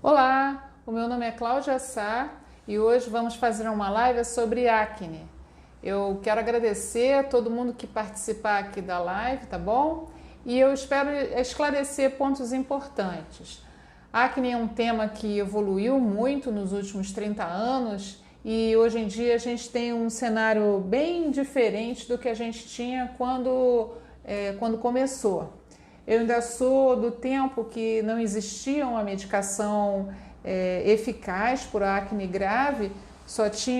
Olá, o meu nome é Cláudia Sá e hoje vamos fazer uma live sobre acne. Eu quero agradecer a todo mundo que participar aqui da live, tá bom? E eu espero esclarecer pontos importantes. Acne é um tema que evoluiu muito nos últimos 30 anos e hoje em dia a gente tem um cenário bem diferente do que a gente tinha quando começou. Eu ainda sou do tempo que não existia uma medicação eficaz por acne grave,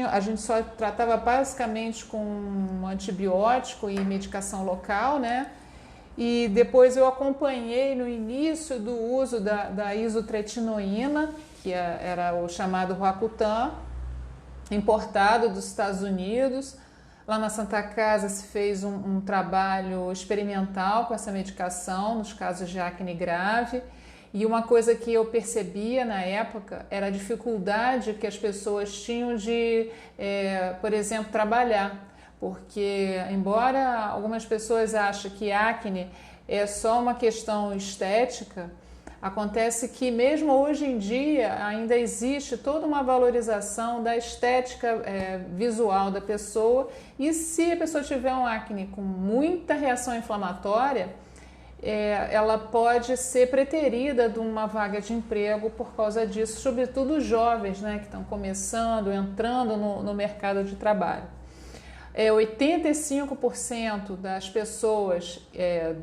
a gente só tratava basicamente com um antibiótico e medicação local, né? E depois eu acompanhei no início do uso da isotretinoína, que era o chamado Roacutan, importado dos Estados Unidos. Lá na Santa Casa se fez um trabalho experimental com essa medicação nos casos de acne grave. E uma coisa que eu percebia na época era a dificuldade que as pessoas tinham de, por exemplo, trabalhar. Porque, embora algumas pessoas achem que acne é só uma questão estética, acontece que mesmo hoje em dia ainda existe toda uma valorização da estética visual da pessoa, e se a pessoa tiver um acne com muita reação inflamatória, ela pode ser preterida de uma vaga de emprego por causa disso, sobretudo os jovens, né, que estão começando, entrando no mercado de trabalho. 85% das pessoas,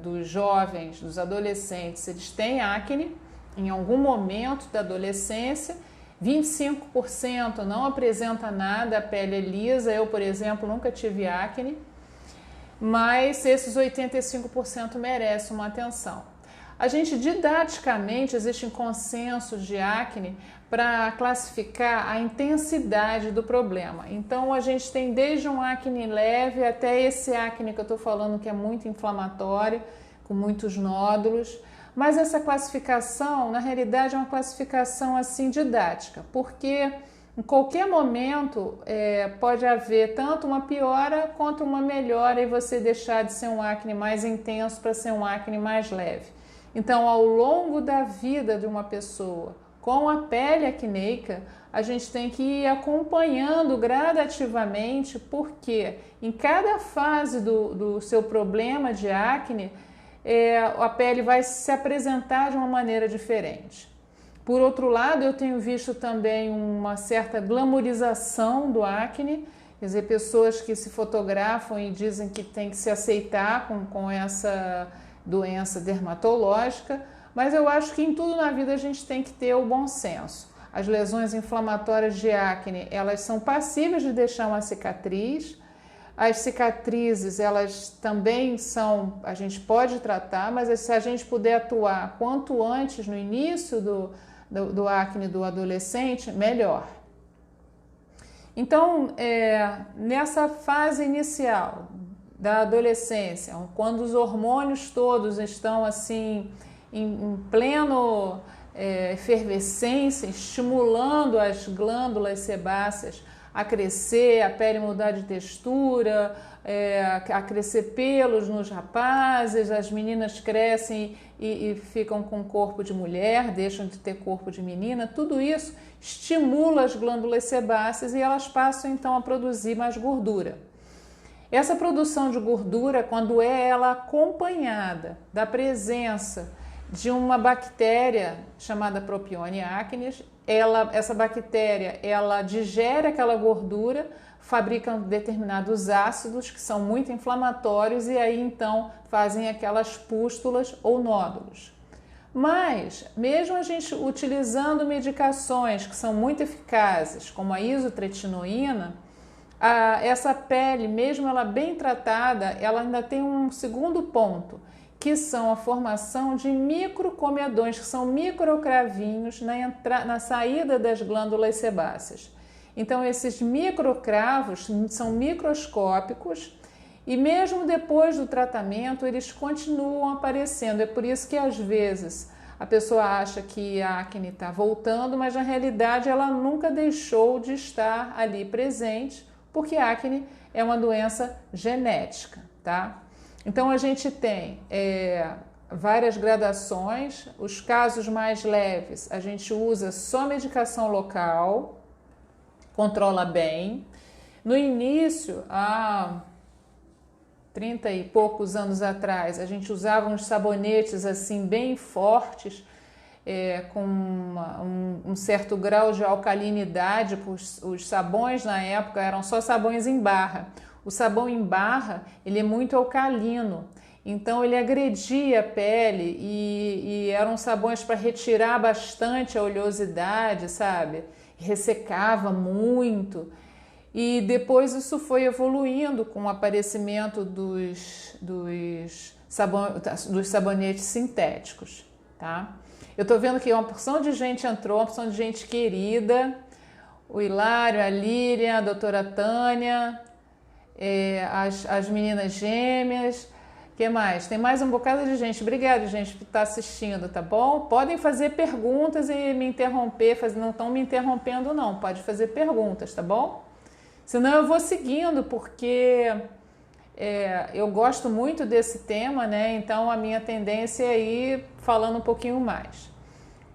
dos jovens, dos adolescentes, eles têm acne em algum momento da adolescência. 25% não apresenta nada, a pele é lisa. Eu, por exemplo, nunca tive acne, mas esses 85% merecem uma atenção. A gente, didaticamente, existem consensos de acne para classificar a intensidade do problema. Então, a gente tem desde um acne leve até esse acne que eu estou falando, que é muito inflamatório, com muitos nódulos. Mas essa classificação, na realidade, é uma classificação assim didática, porque em qualquer momento pode haver tanto uma piora quanto uma melhora e você deixar de ser um acne mais intenso para ser um acne mais leve. Então, ao longo da vida de uma pessoa com a pele acneica, a gente tem que ir acompanhando gradativamente, porque em cada fase do seu problema de acne, a pele vai se apresentar de uma maneira diferente. Por outro lado, eu tenho visto também uma certa glamorização do acne, quer dizer, pessoas que se fotografam e dizem que tem que se aceitar com essa doença dermatológica, mas eu acho que em tudo na vida a gente tem que ter o bom senso. As lesões inflamatórias de acne, elas são passíveis de deixar uma cicatriz. As cicatrizes, elas também a gente pode tratar, mas se a gente puder atuar quanto antes no início do acne do adolescente, melhor. Então, nessa fase inicial da adolescência, quando os hormônios todos estão assim em pleno efervescência, estimulando as glândulas sebáceas a crescer, a pele mudar de textura, a crescer pelos nos rapazes, as meninas crescem e ficam com corpo de mulher, deixam de ter corpo de menina, tudo isso estimula as glândulas sebáceas e elas passam então a produzir mais gordura. Essa produção de gordura, quando ela acompanhada da presença de uma bactéria chamada Propione acnes, essa bactéria ela digere aquela gordura, fabrica determinados ácidos que são muito inflamatórios e aí então fazem aquelas pústulas ou nódulos. Mas, mesmo a gente utilizando medicações que são muito eficazes, como a isotretinoína, essa pele, mesmo ela bem tratada, ela ainda tem um segundo ponto, que são a formação de microcomedões, que são microcravinhos na saída das glândulas sebáceas. Então, esses microcravos são microscópicos e mesmo depois do tratamento, eles continuam aparecendo. É por isso que, às vezes, a pessoa acha que a acne está voltando, mas, na realidade, ela nunca deixou de estar ali presente, porque a acne é uma doença genética, tá? Então, a gente tem várias gradações. Os casos mais leves, a gente usa só medicação local, controla bem. No início, há 30 e poucos anos atrás, a gente usava uns sabonetes assim bem fortes, com um certo grau de alcalinidade. Os sabões na época eram só sabões em barra. O sabão em barra, ele é muito alcalino, então ele agredia a pele e eram sabões para retirar bastante a oleosidade, sabe? Ressecava muito. E depois isso foi evoluindo com o aparecimento dos sabonetes sintéticos, tá? Eu tô vendo que uma porção de gente entrou, uma porção de gente querida, o Hilário, a Líria, a doutora Tânia, as meninas gêmeas, o que mais? Tem mais um bocado de gente. Obrigada, gente, por estar assistindo, tá bom? Podem fazer perguntas e me interromper, não estão me interrompendo não, pode fazer perguntas, tá bom? Senão eu vou seguindo, porque eu gosto muito desse tema, né? Então a minha tendência é ir falando um pouquinho mais.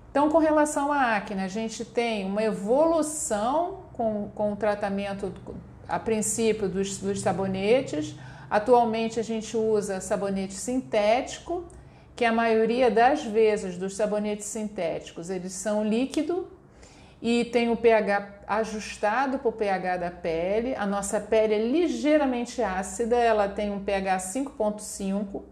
Então, com relação à acne, a gente tem uma evolução com o tratamento, a princípio, dos sabonetes. Atualmente a gente usa sabonete sintético, que a maioria das vezes dos sabonetes sintéticos, eles são líquido e tem o pH ajustado para o pH da pele. A nossa pele é ligeiramente ácida, ela tem um pH 5,5.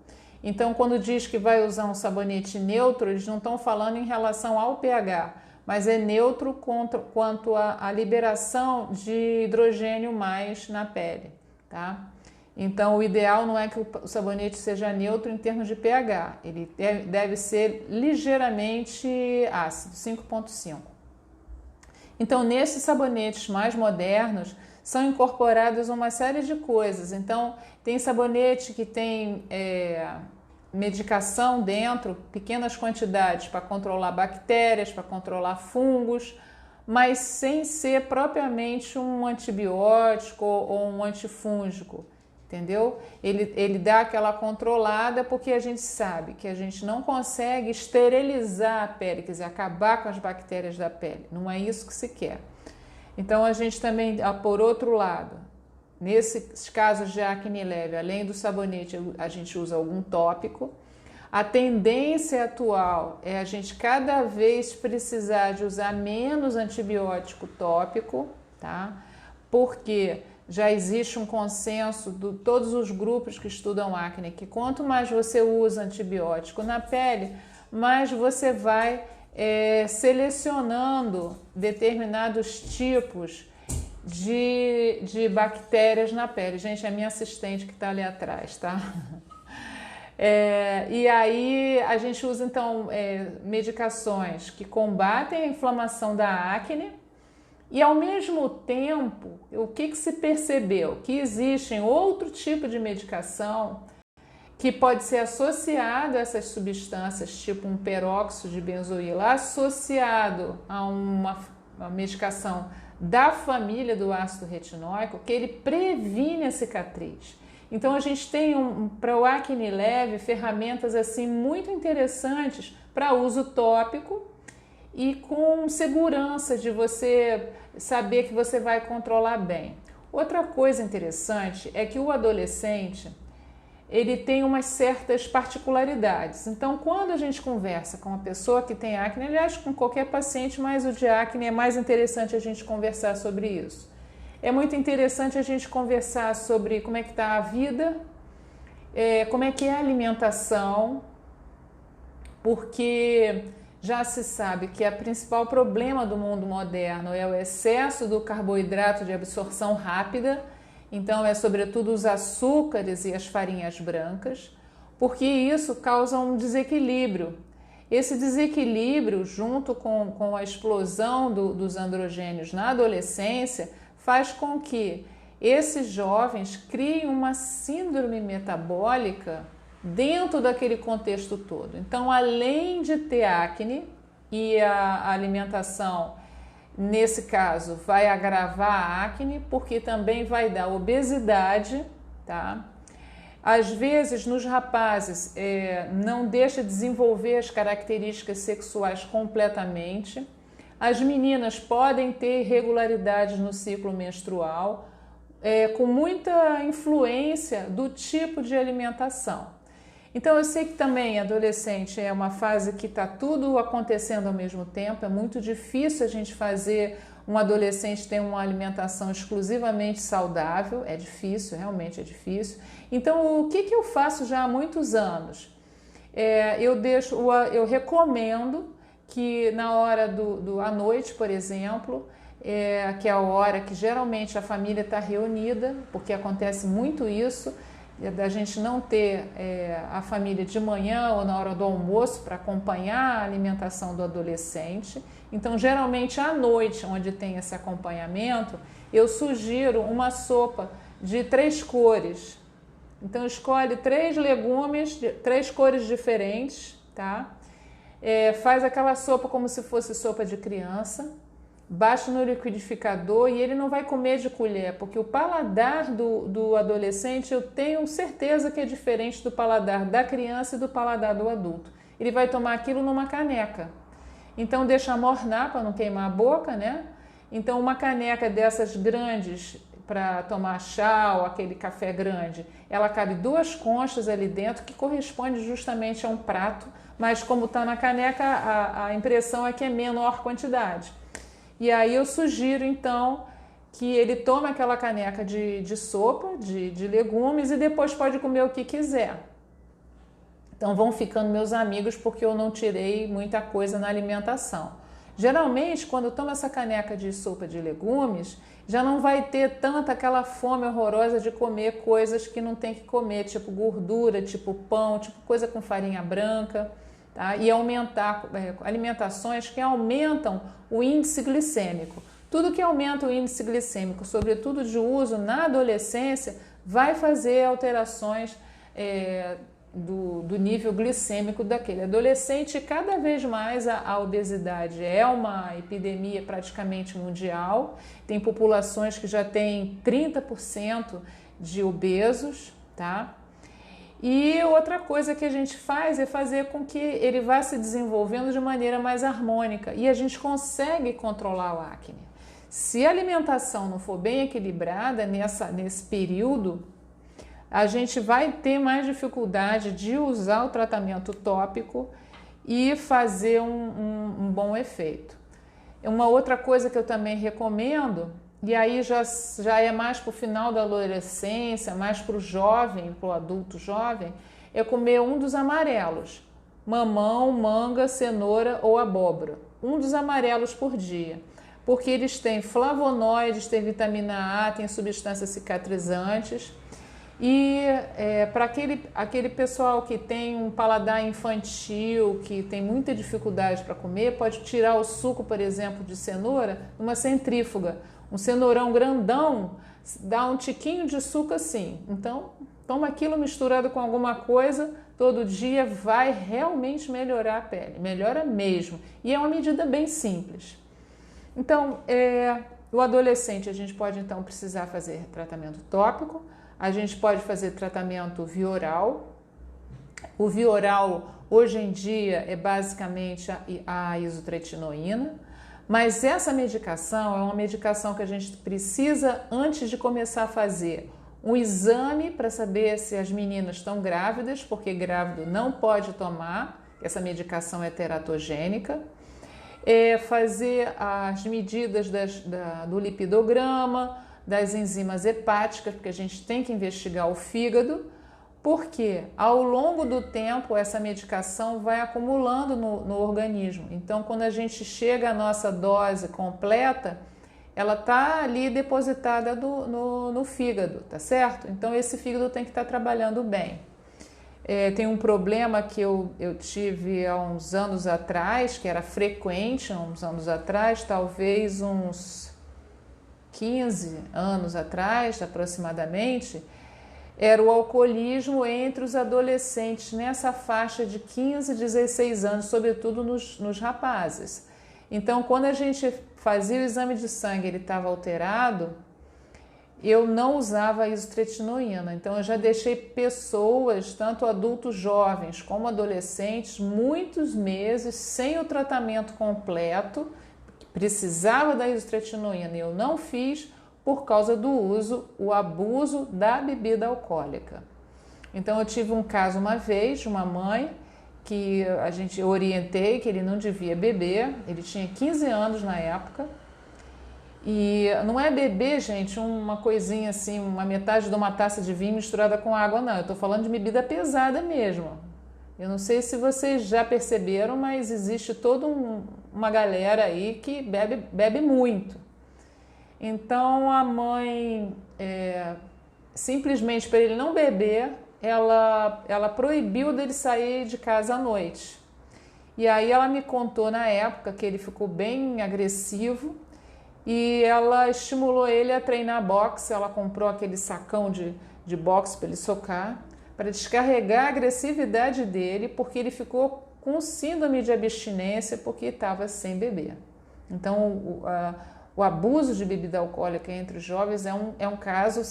Então, quando diz que vai usar um sabonete neutro, eles não estão falando em relação ao pH, mas é neutro quanto à liberação de hidrogênio mais na pele, tá? Então, o ideal não é que o sabonete seja neutro em termos de pH, ele deve ser ligeiramente ácido, 5,5. Então, nesses sabonetes mais modernos, são incorporadas uma série de coisas. Então, tem sabonete que tem medicação dentro, pequenas quantidades para controlar bactérias, para controlar fungos, mas sem ser propriamente um antibiótico ou um antifúngico, entendeu? Ele dá aquela controlada porque a gente sabe que a gente não consegue esterilizar a pele, quer dizer, acabar com as bactérias da pele. Não é isso que se quer. Então, a gente também, por outro lado, nesses casos de acne leve, além do sabonete, a gente usa algum tópico. A tendência atual é a gente cada vez precisar de usar menos antibiótico tópico, tá? Porque já existe um consenso de todos os grupos que estudam acne, que quanto mais você usa antibiótico na pele, mais você vai selecionando determinados tipos de bactérias na pele. Gente, é a minha assistente que está ali atrás, tá? E aí a gente usa então medicações que combatem a inflamação da acne e ao mesmo tempo, o que se percebeu? Que existe outro tipo de medicação que pode ser associado a essas substâncias, tipo um peróxido de benzoíla, associado a uma medicação da família do ácido retinóico, que ele previne a cicatriz. Então a gente tem para o acne leve ferramentas assim muito interessantes para uso tópico e com segurança de você saber que você vai controlar bem. Outra coisa interessante é que o adolescente ele tem umas certas particularidades. Então, quando a gente conversa com uma pessoa que tem acne, aliás, com qualquer paciente, mas o de acne é mais interessante a gente conversar sobre isso. É muito interessante a gente conversar sobre como é que está a vida, como é que é a alimentação, porque já se sabe que o principal problema do mundo moderno é o excesso do carboidrato de absorção rápida. Então, é sobretudo os açúcares e as farinhas brancas, porque isso causa um desequilíbrio. Esse desequilíbrio, junto com a explosão dos androgênios na adolescência, faz com que esses jovens criem uma síndrome metabólica dentro daquele contexto todo. Então, além de ter acne e a alimentação, nesse caso, vai agravar a acne, porque também vai dar obesidade, tá? Às vezes, nos rapazes, não deixa de desenvolver as características sexuais completamente. As meninas podem ter irregularidades no ciclo menstrual, com muita influência do tipo de alimentação. Então, eu sei que também adolescente é uma fase que está tudo acontecendo ao mesmo tempo, é muito difícil a gente fazer um adolescente ter uma alimentação exclusivamente saudável, é difícil, realmente é difícil. Então, o que eu faço já há muitos anos? Eu recomendo que na hora à noite, por exemplo, que é a hora que geralmente a família está reunida, porque acontece muito isso, da gente não ter a família de manhã ou na hora do almoço para acompanhar a alimentação do adolescente. Então, geralmente à noite, onde tem esse acompanhamento, eu sugiro uma sopa de 3 cores. Então, escolhe 3 legumes, 3 cores diferentes, tá? Faz aquela sopa como se fosse sopa de criança, baixa no liquidificador e ele não vai comer de colher, porque o paladar do adolescente eu tenho certeza que é diferente do paladar da criança e do paladar do adulto. Ele vai tomar aquilo numa caneca. Então deixa amornar para não queimar a boca, né? Então uma caneca dessas grandes para tomar chá ou aquele café grande, ela cabe 2 conchas ali dentro, que corresponde justamente a um prato, mas como está na caneca, a impressão é que é menor quantidade. E aí eu sugiro então que ele tome aquela caneca de sopa, de legumes, e depois pode comer o que quiser. Então vão ficando meus amigos porque eu não tirei muita coisa na alimentação. Geralmente, quando eu tomo essa caneca de sopa de legumes, já não vai ter tanta aquela fome horrorosa de comer coisas que não tem que comer, tipo gordura, tipo pão, tipo coisa com farinha branca, tá? E aumentar alimentações que aumentam o índice glicêmico. Tudo que aumenta o índice glicêmico, sobretudo de uso na adolescência, vai fazer alterações do nível glicêmico daquele adolescente. Cada vez mais a obesidade é uma epidemia praticamente mundial. Tem populações que já têm 30% de obesos, tá? E outra coisa que a gente faz é fazer com que ele vá se desenvolvendo de maneira mais harmônica e a gente consegue controlar o acne. Se a alimentação não for bem equilibrada nesse período, a gente vai ter mais dificuldade de usar o tratamento tópico e fazer um bom efeito. Uma outra coisa que eu também recomendo, e aí já é mais para o final da adolescência, mais para o jovem, para o adulto jovem, é comer um dos amarelos, mamão, manga, cenoura ou abóbora. Um dos amarelos por dia, porque eles têm flavonoides, têm vitamina A, têm substâncias cicatrizantes. E para aquele pessoal que tem um paladar infantil, que tem muita dificuldade para comer, pode tirar o suco, por exemplo, de cenoura numa centrífuga. Um cenourão grandão dá um tiquinho de suco assim. Então, toma aquilo misturado com alguma coisa, todo dia vai realmente melhorar a pele. Melhora mesmo. E é uma medida bem simples. Então, o adolescente, a gente pode então precisar fazer tratamento tópico. A gente pode fazer tratamento via oral. O via oral, hoje em dia, é basicamente a isotretinoína, mas essa medicação é uma medicação que a gente precisa, antes de começar a fazer um exame para saber se as meninas estão grávidas, porque grávido não pode tomar, essa medicação é teratogênica. Fazer as medidas do lipidograma, das enzimas hepáticas, porque a gente tem que investigar o fígado, porque ao longo do tempo essa medicação vai acumulando no organismo. Então, quando a gente chega à nossa dose completa, ela está ali depositada no fígado, tá certo? Então, esse fígado tem que estar trabalhando bem. Tem um problema que eu tive há uns anos atrás, que era frequente há uns anos atrás, talvez uns 15 anos atrás, aproximadamente, era o alcoolismo entre os adolescentes, nessa faixa de 15 a 16 anos, sobretudo nos rapazes. Então, quando a gente fazia o exame de sangue, ele estava alterado, eu não usava a isotretinoína. Então, eu já deixei pessoas, tanto adultos jovens como adolescentes, muitos meses sem o tratamento completo, precisava da isotretinoína. Eu não fiz por causa do uso, o abuso da bebida alcoólica. Então, eu tive um caso uma vez de uma mãe que a gente orientei que ele não devia beber, ele tinha 15 anos na época. E não é beber, gente, uma coisinha assim, uma metade de uma taça de vinho misturada com água, não. Eu estou falando de bebida pesada mesmo. Eu não sei se vocês já perceberam, mas existe toda uma galera aí que bebe muito. Então a mãe, simplesmente para ele não beber, ela proibiu dele sair de casa à noite. E aí ela me contou na época que ele ficou bem agressivo, e ela estimulou ele a treinar boxe. Ela comprou aquele sacão de boxe para ele socar, para descarregar a agressividade dele, porque ele ficou com síndrome de abstinência porque estava sem beber. Então, o abuso de bebida alcoólica entre os jovens é um caso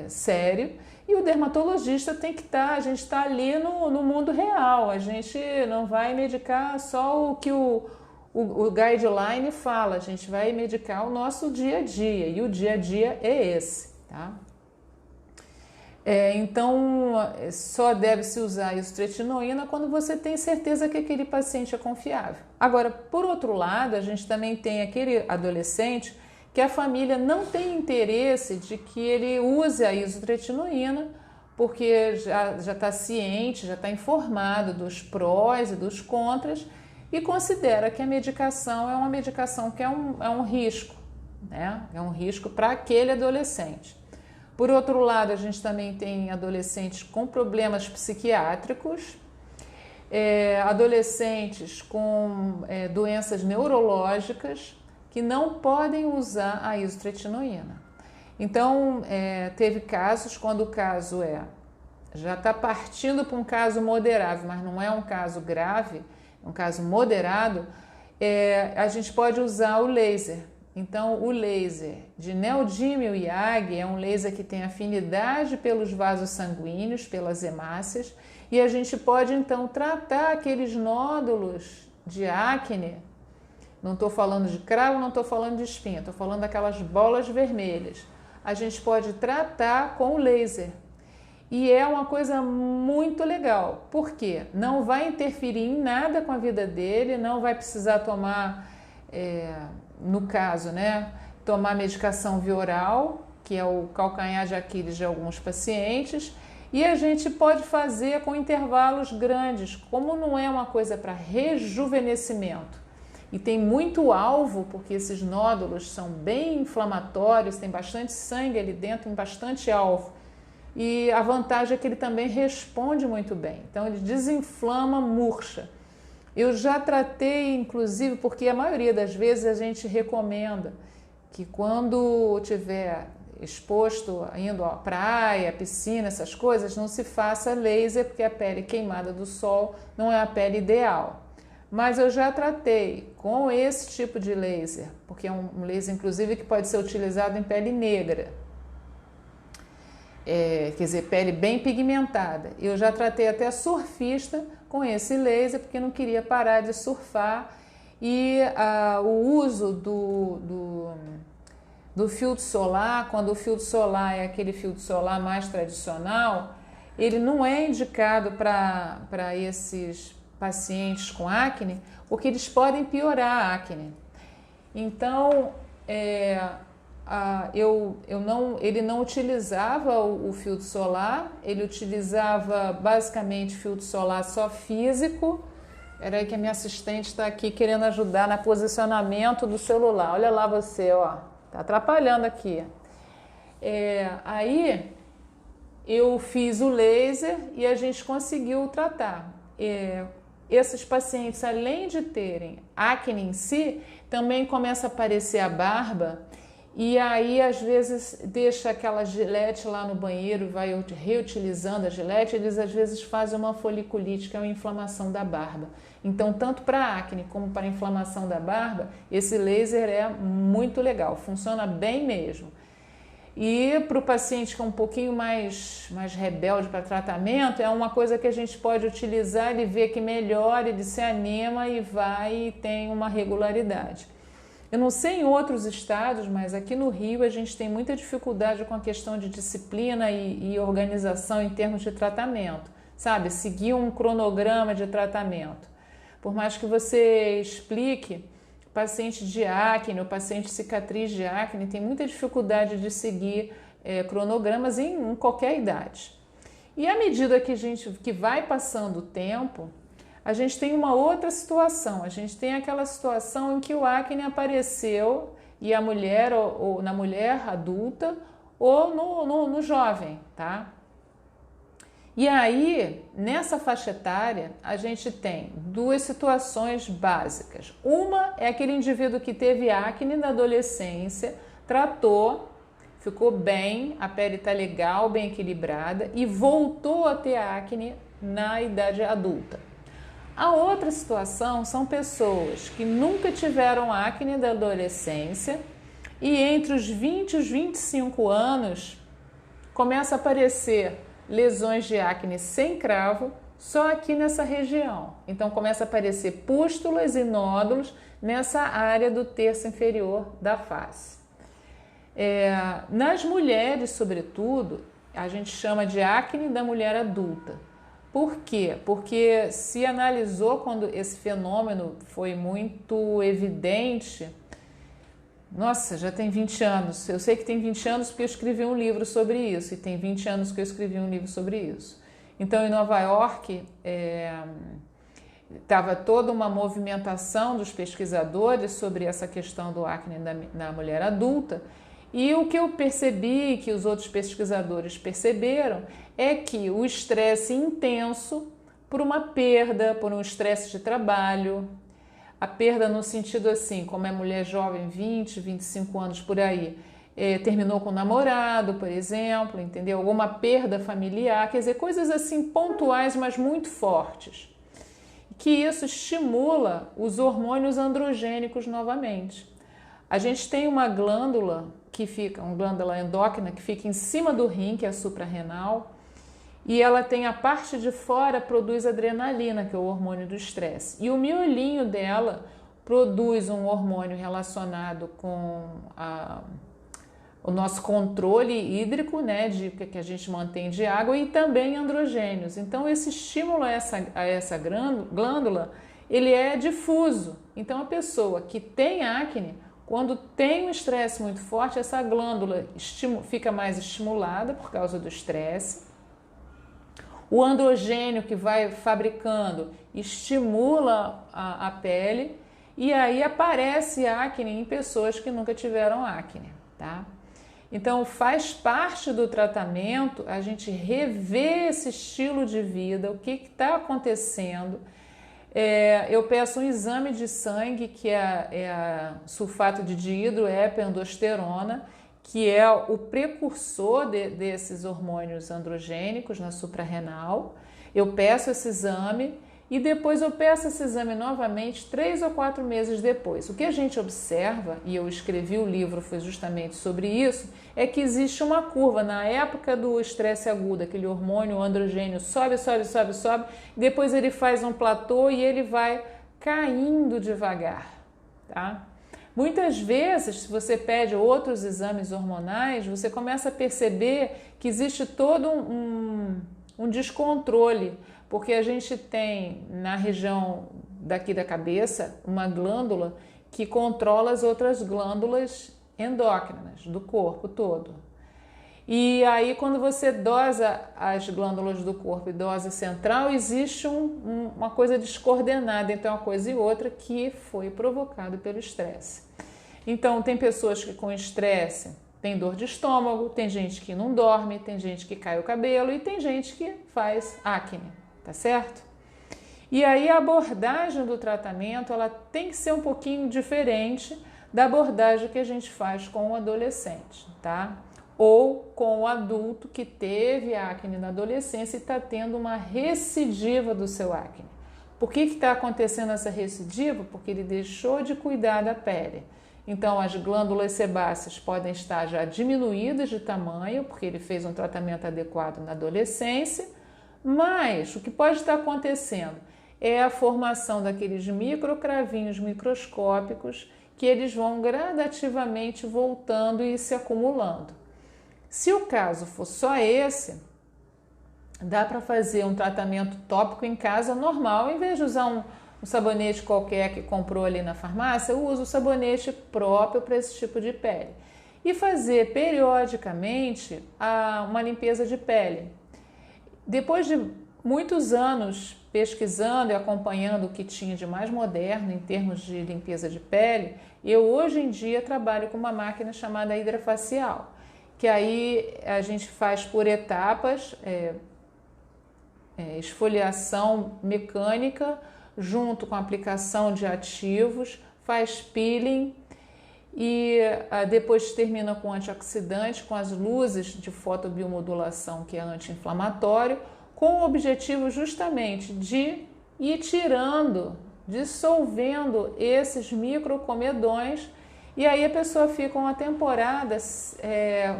sério, e o dermatologista tem que estar, a gente está ali no mundo real, a gente não vai medicar só o que o guideline fala, a gente vai medicar o nosso dia a dia, e o dia a dia é esse, tá? Então, só deve-se usar a isotretinoína quando você tem certeza que aquele paciente é confiável. Agora, por outro lado, a gente também tem aquele adolescente que a família não tem interesse de que ele use a isotretinoína, porque já está ciente, já está informado dos prós e dos contras, e considera que a medicação é uma medicação que é um risco, né? É um risco para aquele adolescente. Por outro lado, a gente também tem adolescentes com problemas psiquiátricos, adolescentes com doenças neurológicas que não podem usar a isotretinoína. Então, teve casos, quando o caso já está partindo para um caso moderado, mas não é um caso grave, um caso moderado, a gente pode usar o laser. Então, o laser de neodímio IAG é um laser que tem afinidade pelos vasos sanguíneos, pelas hemácias, e a gente pode, então, tratar aqueles nódulos de acne. Não estou falando de cravo, não estou falando de espinha, estou falando daquelas bolas vermelhas. A gente pode tratar com o laser. E é uma coisa muito legal, porque não vai interferir em nada com a vida dele, não vai precisar tomar, no caso, né, tomar medicação via oral, que é o calcanhar de Aquiles de alguns pacientes, e a gente pode fazer com intervalos grandes, como não é uma coisa para rejuvenescimento. E tem muito alvo, porque esses nódulos são bem inflamatórios, tem bastante sangue ali dentro, tem bastante alvo. E a vantagem é que ele também responde muito bem. Então, ele desinflama, murcha. Eu já tratei, inclusive, porque a maioria das vezes a gente recomenda que quando tiver exposto, indo à praia, piscina, essas coisas, não se faça laser, porque a pele queimada do sol não é a pele ideal. Mas eu já tratei com esse tipo de laser, porque é um laser, inclusive, que pode ser utilizado em pele negra. Quer dizer, pele bem pigmentada. Eu já tratei até surfista com esse laser, porque não queria parar de surfar. E o uso do filtro solar, quando o filtro solar é aquele filtro solar mais tradicional, ele não é indicado para esses pacientes com acne, porque eles podem piorar a acne. Então, ele não utilizava o filtro solar, ele utilizava basicamente filtro solar só físico. Espera aí que a minha assistente está aqui querendo ajudar no posicionamento do celular. Olha lá você, ó, tá atrapalhando aqui. Aí eu fiz o laser e a gente conseguiu tratar. Esses pacientes, além de terem acne em si, também começa a aparecer a barba. E aí, às vezes, deixa aquela gilete lá no banheiro, vai reutilizando a gilete, eles às vezes fazem uma foliculite, que é uma inflamação da barba. Então, tanto para acne como para inflamação da barba, esse laser é muito legal, funciona bem mesmo. E para o paciente que é um pouquinho mais rebelde para tratamento, é uma coisa que a gente pode utilizar, ele vê que melhora, ele se anima e vai e tem uma regularidade. Eu não sei em outros estados, mas aqui no Rio a gente tem muita dificuldade com a questão de disciplina e organização em termos de tratamento, sabe? Seguir um cronograma de tratamento. Por mais que você explique, o paciente de acne, o paciente cicatriz de acne tem muita dificuldade de seguir cronogramas em qualquer idade. E à medida que vai passando o tempo, a gente tem uma outra situação. A gente tem aquela situação em que o acne apareceu e a mulher, ou na mulher adulta, ou no jovem, tá? E aí, nessa faixa etária, a gente tem duas situações básicas. Uma é aquele indivíduo que teve acne na adolescência, tratou, ficou bem, a pele está legal, bem equilibrada e voltou a ter acne na idade adulta. A outra situação são pessoas que nunca tiveram acne da adolescência e entre os 20 e os 25 anos começa a aparecer lesões de acne sem cravo só aqui nessa região. Então começa a aparecer pústulas e nódulos nessa área do terço inferior da face. Nas mulheres, sobretudo, a gente chama de acne da mulher adulta. Por quê? Porque se analisou quando esse fenômeno foi muito evidente. Nossa, já tem 20 anos. Eu sei que tem 20 anos porque eu escrevi um livro sobre isso, e tem 20 anos que eu escrevi um livro sobre isso. Então, em Nova York, estava toda uma movimentação dos pesquisadores sobre essa questão do acne na mulher adulta, e o que eu percebi, que os outros pesquisadores perceberam, é que o estresse intenso por uma perda, por um estresse de trabalho, a perda no sentido assim, como é mulher jovem, 20, 25 anos por aí, terminou com o namorado, por exemplo, entendeu? Alguma perda familiar, quer dizer, coisas assim pontuais, mas muito fortes. Que isso estimula os hormônios androgênicos novamente. A gente tem uma glândula uma glândula endócrina que fica em cima do rim, que é a suprarrenal, e ela tem a parte de fora, produz adrenalina, que é o hormônio do estresse. E o miolinho dela produz um hormônio relacionado com o nosso controle hídrico, né, que a gente mantém de água, e também androgênios. Então, esse estímulo a essa glândula, ele é difuso. Então, a pessoa que tem acne, quando tem um estresse muito forte, essa glândula fica mais estimulada por causa do estresse. O androgênio que vai fabricando estimula a pele e aí aparece acne em pessoas que nunca tiveram acne, tá? Então faz parte do tratamento a gente rever esse estilo de vida, o que está acontecendo. Eu peço um exame de sangue que é sulfato de dihidroepiandrosterona, que é o precursor desses hormônios androgênicos na suprarrenal. Eu peço esse exame e depois eu peço esse exame novamente 3 ou 4 meses depois. O que a gente observa, e eu escrevi o livro foi justamente sobre isso, é que existe uma curva. Na época do estresse agudo, aquele hormônio androgênio sobe, sobe, sobe, sobe, depois ele faz um platô e ele vai caindo devagar, tá? Muitas vezes, se você pede outros exames hormonais, você começa a perceber que existe todo um descontrole, porque a gente tem na região daqui da cabeça uma glândula que controla as outras glândulas endócrinas do corpo todo. E aí, quando você dosa as glândulas do corpo e dosa central, existe uma coisa descoordenada entre uma coisa e outra que foi provocado pelo estresse. Então, tem pessoas que com estresse tem dor de estômago, tem gente que não dorme, tem gente que cai o cabelo e tem gente que faz acne, tá certo? E aí a abordagem do tratamento, ela tem que ser um pouquinho diferente da abordagem que a gente faz com o adolescente, tá? Ou com o adulto que teve acne na adolescência e está tendo uma recidiva do seu acne. Por que está acontecendo essa recidiva? Porque ele deixou de cuidar da pele. Então, as glândulas sebáceas podem estar já diminuídas de tamanho, porque ele fez um tratamento adequado na adolescência, mas o que pode estar acontecendo é a formação daqueles microcravinhos microscópicos que eles vão gradativamente voltando e se acumulando. Se o caso for só esse, dá para fazer um tratamento tópico em casa normal, em vez de usar um sabonete qualquer que comprou ali na farmácia, eu uso o sabonete próprio para esse tipo de pele. E fazer periodicamente uma limpeza de pele. Depois de muitos anos pesquisando e acompanhando o que tinha de mais moderno em termos de limpeza de pele, eu hoje em dia trabalho com uma máquina chamada hidrafacial, que aí a gente faz por etapas, esfoliação mecânica, junto com a aplicação de ativos, faz peeling e depois termina com antioxidante, com as luzes de fotobiomodulação, que é anti-inflamatório, com o objetivo justamente de ir tirando, dissolvendo esses microcomedões, e aí a pessoa fica uma temporada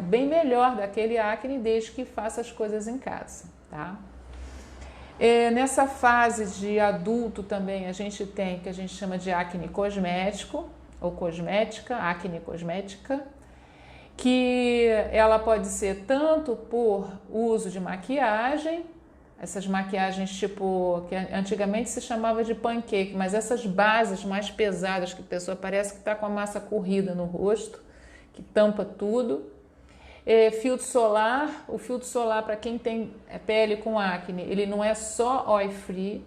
bem melhor daquele acne, desde que faça as coisas em casa, tá? Nessa fase de adulto também a gente tem o que a gente chama de acne cosmético ou cosmética, acne cosmética, que ela pode ser tanto por uso de maquiagem, essas maquiagens tipo que antigamente se chamava de pancake, mas essas bases mais pesadas que a pessoa parece que está com a massa corrida no rosto, que tampa tudo. Filtro solar, o filtro solar para quem tem pele com acne, ele não é só oil free,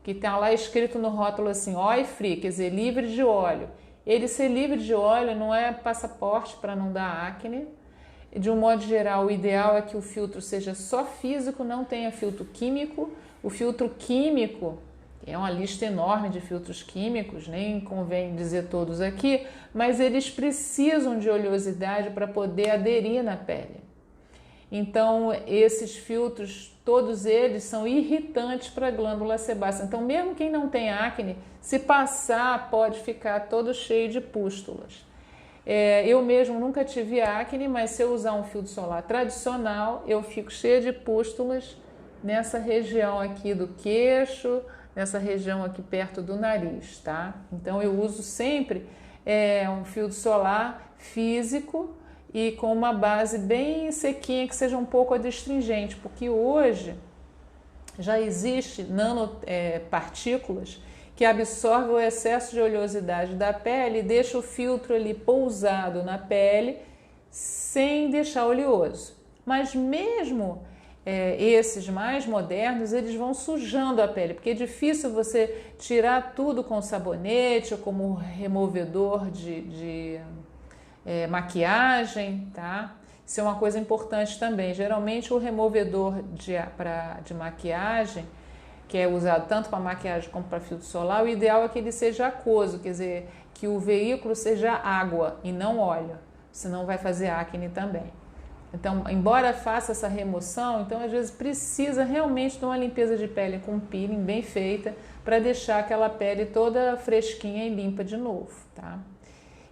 que está lá escrito no rótulo assim, oil free, quer dizer, livre de óleo. Ele ser livre de óleo não é passaporte para não dar acne. De um modo geral, o ideal é que o filtro seja só físico, não tenha filtro químico. O filtro químico, é uma lista enorme de filtros químicos, nem convém dizer todos aqui, mas eles precisam de oleosidade para poder aderir na pele. Então, esses filtros, todos eles são irritantes para a glândula sebácea. Então, mesmo quem não tem acne, se passar, pode ficar todo cheio de pústulas. Eu mesmo nunca tive acne, mas se eu usar um filtro solar tradicional, eu fico cheia de pústulas nessa região aqui do queixo, nessa região aqui perto do nariz, tá? Então eu uso sempre um filtro solar físico e com uma base bem sequinha, que seja um pouco adstringente, porque hoje já existe nanopartículas que absorvem o excesso de oleosidade da pele e deixa o filtro ali pousado na pele sem deixar oleoso. Mas mesmo esses mais modernos, eles vão sujando a pele, porque é difícil você tirar tudo com sabonete ou como removedor de maquiagem, tá? Isso é uma coisa importante também. Geralmente o removedor de maquiagem, que é usado tanto para maquiagem como para filtro solar, o ideal é que ele seja aquoso, quer dizer, que o veículo seja água e não óleo, senão vai fazer acne também. Então, embora faça essa remoção, então às vezes precisa realmente de uma limpeza de pele com peeling bem feita para deixar aquela pele toda fresquinha e limpa de novo, tá?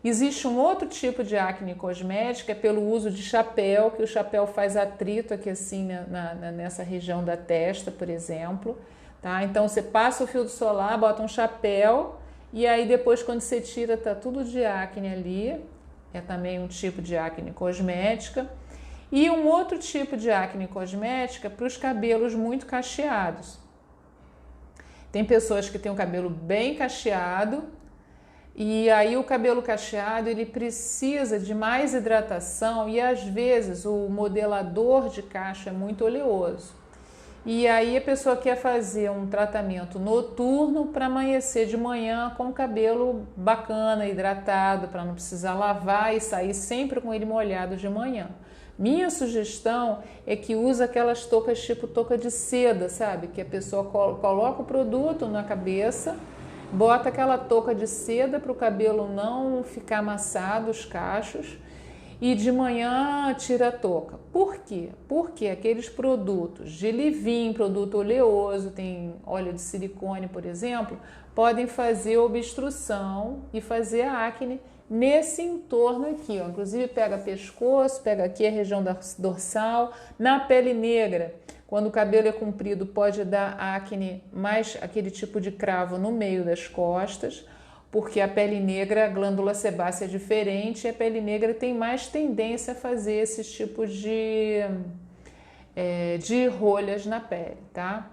Existe um outro tipo de acne cosmética, pelo uso de chapéu, que o chapéu faz atrito aqui assim nessa região da testa, por exemplo, tá? Então você passa o filtro solar, bota um chapéu e aí depois quando você tira tá tudo de acne ali, é também um tipo de acne cosmética. E um outro tipo de acne cosmética para os cabelos muito cacheados. Tem pessoas que têm o cabelo bem cacheado e aí o cabelo cacheado ele precisa de mais hidratação e às vezes o modelador de cacho é muito oleoso. E aí a pessoa quer fazer um tratamento noturno para amanhecer de manhã com o cabelo bacana, hidratado, para não precisar lavar e sair sempre com ele molhado de manhã. Minha sugestão é que use aquelas toucas tipo touca de seda, sabe? Que a pessoa coloca o produto na cabeça, bota aquela touca de seda para o cabelo não ficar amassado, os cachos, e de manhã tira a touca. Por quê? Porque aqueles produtos de leave-in, produto oleoso, tem óleo de silicone, por exemplo, podem fazer obstrução e fazer a acne nesse entorno aqui, ó. Inclusive pega pescoço, pega aqui a região da dorsal, na pele negra. Quando o cabelo é comprido, pode dar acne, mais aquele tipo de cravo no meio das costas, porque a pele negra, a glândula sebácea é diferente, e a pele negra tem mais tendência a fazer esses tipos de rolhas na pele, tá?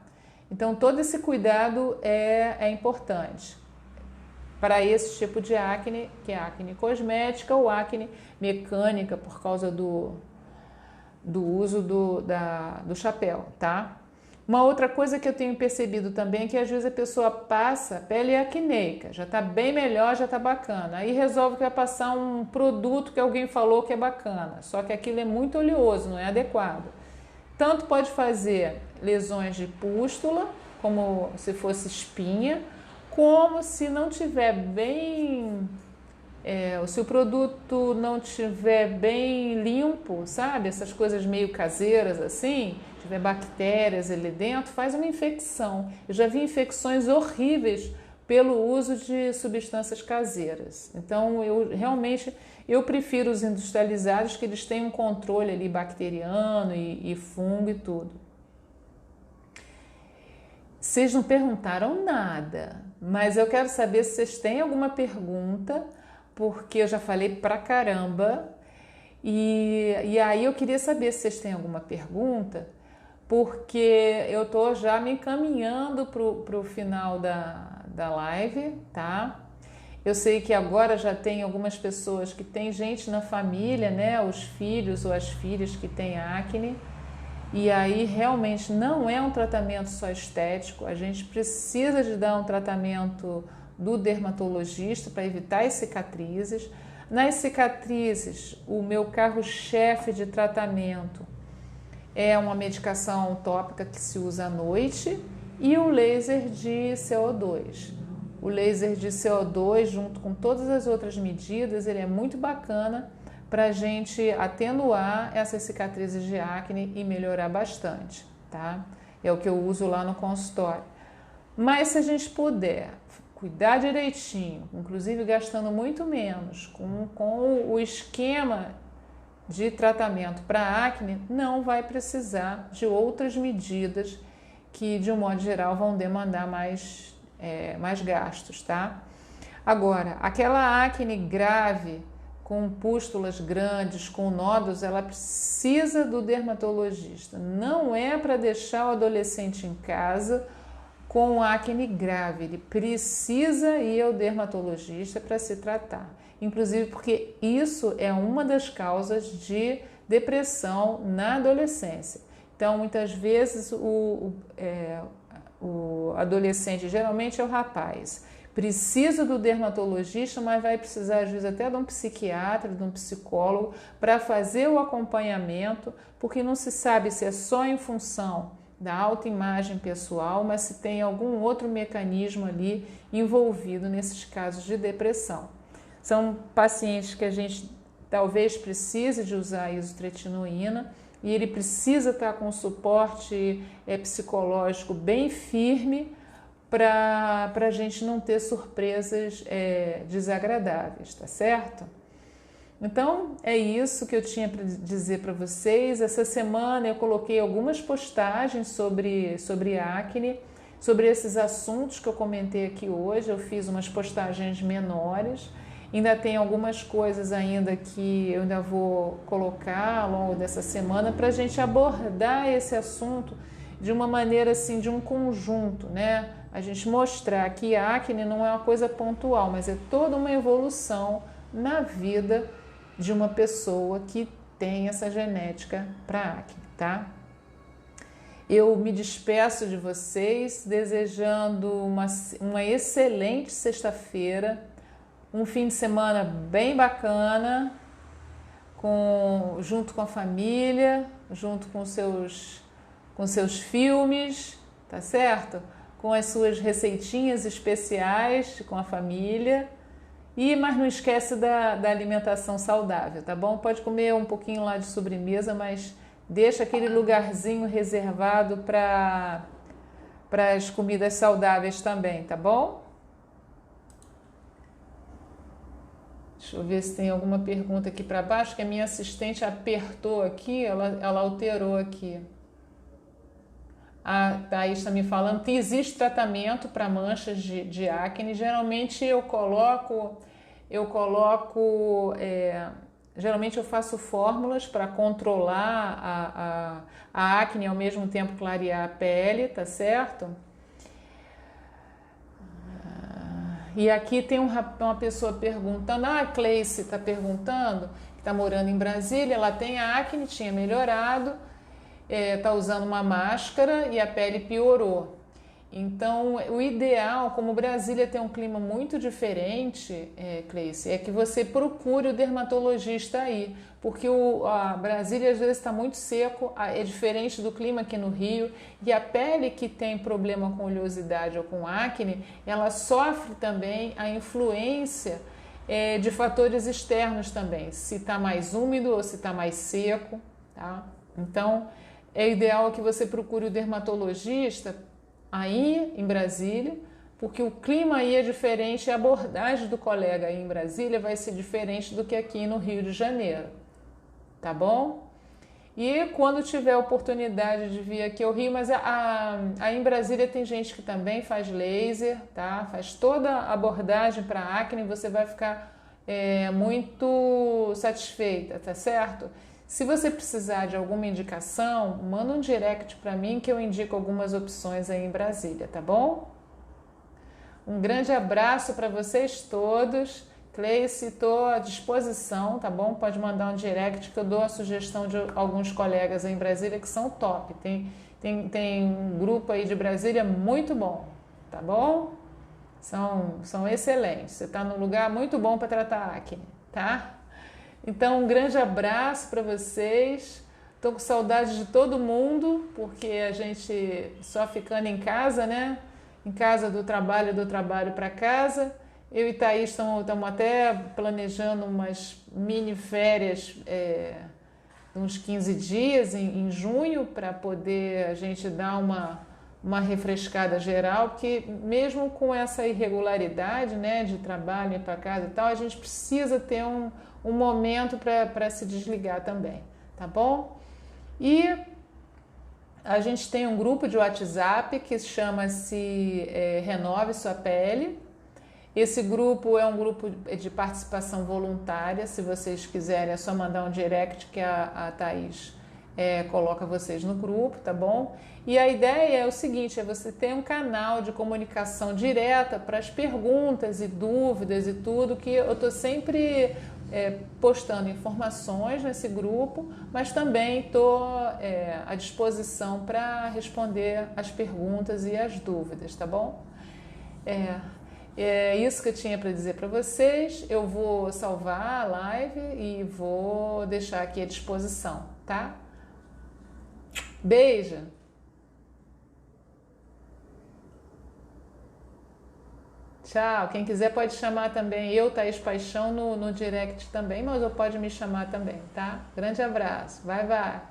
Então, todo esse cuidado é importante para esse tipo de acne, que é acne cosmética ou acne mecânica, por causa do uso do chapéu, tá? Uma outra coisa que eu tenho percebido também é que às vezes a pessoa passa, a pele é acneica, já tá bem melhor, já tá bacana. Aí resolve que vai passar um produto que alguém falou que é bacana, só que aquilo é muito oleoso, não é adequado. Tanto pode fazer lesões de pústula, como se fosse espinha, como se não tiver bem... se o produto não tiver bem limpo, sabe? Essas coisas meio caseiras assim, tiver bactérias ali dentro, faz uma infecção. Eu já vi infecções horríveis pelo uso de substâncias caseiras. Então, eu prefiro os industrializados, que eles têm um controle ali bacteriano e fungo e tudo. Vocês não perguntaram nada, mas eu quero saber se vocês têm alguma pergunta, porque eu já falei pra caramba, e aí eu queria saber se vocês têm alguma pergunta, porque eu tô já me encaminhando pro final da live, tá? Eu sei que agora já tem algumas pessoas que tem gente na família, né? Os filhos ou as filhas que têm acne, e aí realmente não é um tratamento só estético, a gente precisa de dar um tratamento do dermatologista para evitar as cicatrizes. Nas cicatrizes, o meu carro-chefe de tratamento é uma medicação tópica que se usa à noite e o laser de CO2. O laser de CO2, junto com todas as outras medidas, ele é muito bacana para a gente atenuar essas cicatrizes de acne e melhorar bastante, tá? É o que eu uso lá no consultório. Mas se a gente puder cuidar direitinho, inclusive gastando muito menos, com o esquema de tratamento para acne, não vai precisar de outras medidas que, de um modo geral, vão demandar mais gastos, tá? Agora, aquela acne grave, com pústulas grandes, com nódulos, ela precisa do dermatologista. Não é para deixar o adolescente em casa com acne grave, ele precisa ir ao dermatologista para se tratar. Inclusive porque isso é uma das causas de depressão na adolescência. Então, muitas vezes, o adolescente, geralmente é o rapaz, precisa do dermatologista, mas vai precisar, às vezes, até de um psiquiatra, de um psicólogo, para fazer o acompanhamento, porque não se sabe se é só em função da autoimagem pessoal, mas se tem algum outro mecanismo ali envolvido nesses casos de depressão. São pacientes que a gente talvez precise de usar isotretinoína e ele precisa estar com suporte psicológico bem firme para a gente não ter surpresas desagradáveis, tá certo? Então, é isso que eu tinha para dizer para vocês. Essa semana eu coloquei algumas postagens sobre acne, sobre esses assuntos que eu comentei aqui hoje. Eu fiz umas postagens menores. Ainda tem algumas coisas ainda que eu ainda vou colocar ao longo dessa semana para a gente abordar esse assunto de uma maneira assim, de um conjunto, né? A gente mostrar que a acne não é uma coisa pontual, mas é toda uma evolução na vida de uma pessoa que tem essa genética para acne, tá? Eu me despeço de vocês desejando uma excelente sexta-feira, um fim de semana bem bacana, junto com a família, junto com seus filmes, tá certo? Com as suas receitinhas especiais com a família. Mas não esquece da alimentação saudável, tá bom? Pode comer um pouquinho lá de sobremesa, mas deixa aquele lugarzinho reservado para as comidas saudáveis também, tá bom? Deixa eu ver se tem alguma pergunta aqui para baixo, que a minha assistente apertou aqui, ela alterou aqui. A Thaís está me falando que existe tratamento para manchas de acne. Geralmente geralmente eu faço fórmulas para controlar a acne e ao mesmo tempo clarear a pele, tá certo? E aqui tem uma pessoa perguntando, a Cleice está perguntando, que está morando em Brasília, ela tem acne, tinha melhorado, está usando uma máscara e a pele piorou. Então, o ideal, como Brasília tem um clima muito diferente, Cleice, é que você procure o dermatologista aí, porque a Brasília às vezes está muito seco, é diferente do clima aqui no Rio, e a pele que tem problema com oleosidade ou com acne, ela sofre também a influência de fatores externos também, se está mais úmido ou se está mais seco, tá? Então, é ideal que você procure o dermatologista aí em Brasília, porque o clima aí é diferente, a abordagem do colega aí em Brasília vai ser diferente do que aqui no Rio de Janeiro, tá bom? E quando tiver a oportunidade de vir aqui ao Rio, mas aí em Brasília tem gente que também faz laser, tá? Faz toda a abordagem para acne, você vai ficar muito satisfeita, tá certo? Se você precisar de alguma indicação, manda um direct para mim que eu indico algumas opções aí em Brasília, tá bom? Um grande abraço para vocês todos. Cleice, estou à disposição, tá bom? Pode mandar um direct que eu dou a sugestão de alguns colegas aí em Brasília que são top. Tem um grupo aí de Brasília muito bom, tá bom? São excelentes. Você está num lugar muito bom para tratar acne, tá? Então, um grande abraço para vocês. Estou com saudade de todo mundo, porque a gente só ficando em casa, né? Em casa do trabalho para casa. Eu e Thaís estamos até planejando umas mini férias, uns 15 dias em junho, para poder a gente dar uma refrescada geral, porque mesmo com essa irregularidade, né, de trabalho para casa e tal, a gente precisa ter um momento para se desligar também, tá bom? E a gente tem um grupo de WhatsApp que chama-se Renove Sua Pele. Esse grupo é um grupo de participação voluntária. Se vocês quiserem, é só mandar um direct que a Thaís coloca vocês no grupo, tá bom? E a ideia é o seguinte, é você ter um canal de comunicação direta para as perguntas e dúvidas e tudo, que eu estou sempre postando informações nesse grupo, mas também estou à disposição para responder as perguntas e as dúvidas, tá bom? É isso que eu tinha para dizer para vocês. Eu vou salvar a live e vou deixar aqui à disposição, tá? Beijo! Tchau! Quem quiser pode chamar também eu, Thaís Paixão, no direct também, mas ou pode me chamar também, tá? Grande abraço. Vai.